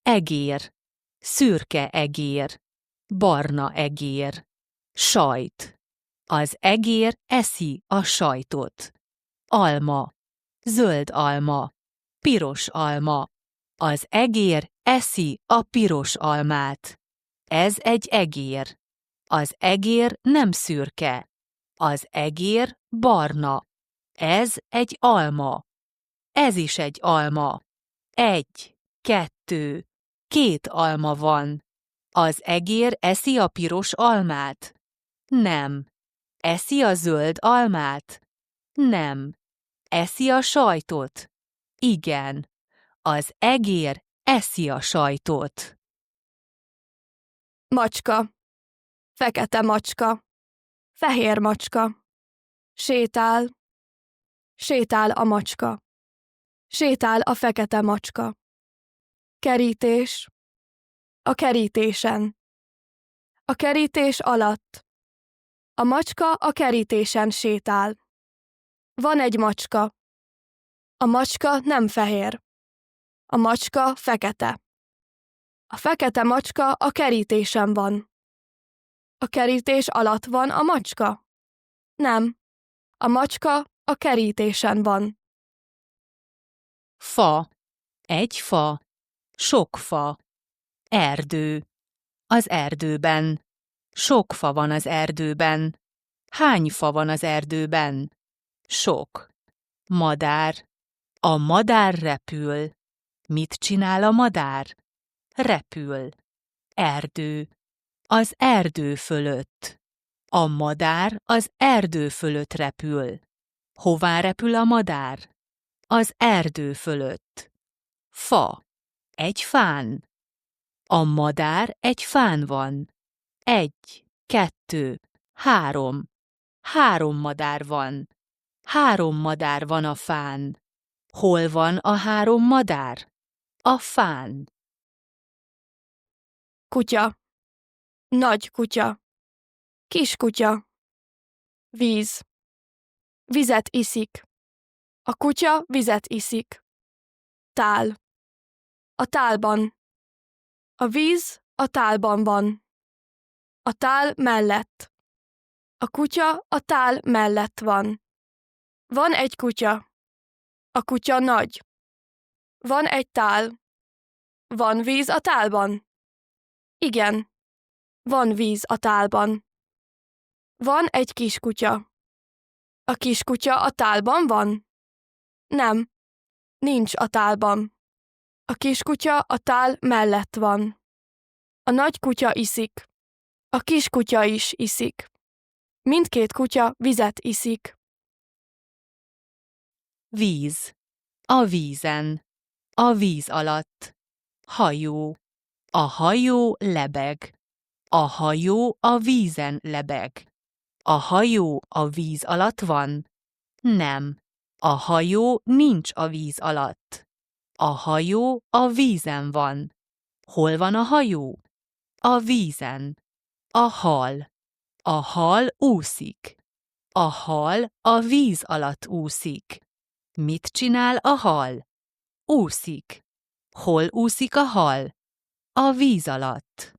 egér, szürke egér, barna egér, sajt. Az egér eszi a sajtot. Alma, zöld alma, piros alma. Az egér eszi a piros almát. Ez egy egér. Az egér nem szürke. Az egér barna. Ez egy alma. Ez is egy alma. 1, 2, 2 alma van. Az egér eszi a piros almát? Nem. Eszi a zöld almát? Nem. Eszi a sajtot? Igen. Az egér eszi a sajtot. Macska. Fekete macska. Fehér macska. Sétál. Sétál a macska. Sétál a fekete macska. Kerítés. A kerítésen. A kerítés alatt. A macska a kerítésen sétál. Van egy macska. A macska nem fehér. A macska fekete. A fekete macska a kerítésen van. A kerítés alatt van a macska? Nem. A macska a kerítésen van. Fa. Egy fa. Sok fa. Erdő. Az erdőben. Sok fa van az erdőben. Hány fa van az erdőben? Sok. Madár. A madár repül. Mit csinál a madár? Repül. Erdő. Az erdő fölött. A madár az erdő fölött repül. Hová repül a madár? Az erdő fölött. Fa. Egy fán. A madár egy fán van. 1, 2, 3. 3 madár van. 3 madár van a fán. Hol van a 3 madár? A fán. Kutya. Nagy kutya. Kis kutya. Víz. Vizet iszik. A kutya vizet iszik. Tál. A tálban. A víz a tálban van. A tál mellett. A kutya a tál mellett van. Van egy kutya. A kutya nagy. Van egy tál. Van víz a tálban? Igen. Van víz a tálban. Van egy kiskutya. A kiskutya a tálban van? Nem. Nincs a tálban. A kiskutya a tál mellett van. A nagy kutya iszik. A kiskutya is iszik. Mindkét kutya vizet iszik. Víz. A vízen. A víz alatt. Hajó. A hajó lebeg. A hajó a vízen lebeg. A hajó a víz alatt van? Nem. A hajó nincs a víz alatt. A hajó a vízen van. Hol van a hajó? A vízen. A hal. A hal úszik. A hal a víz alatt úszik. Mit csinál a hal? Úszik. Hol úszik a hal? A víz alatt.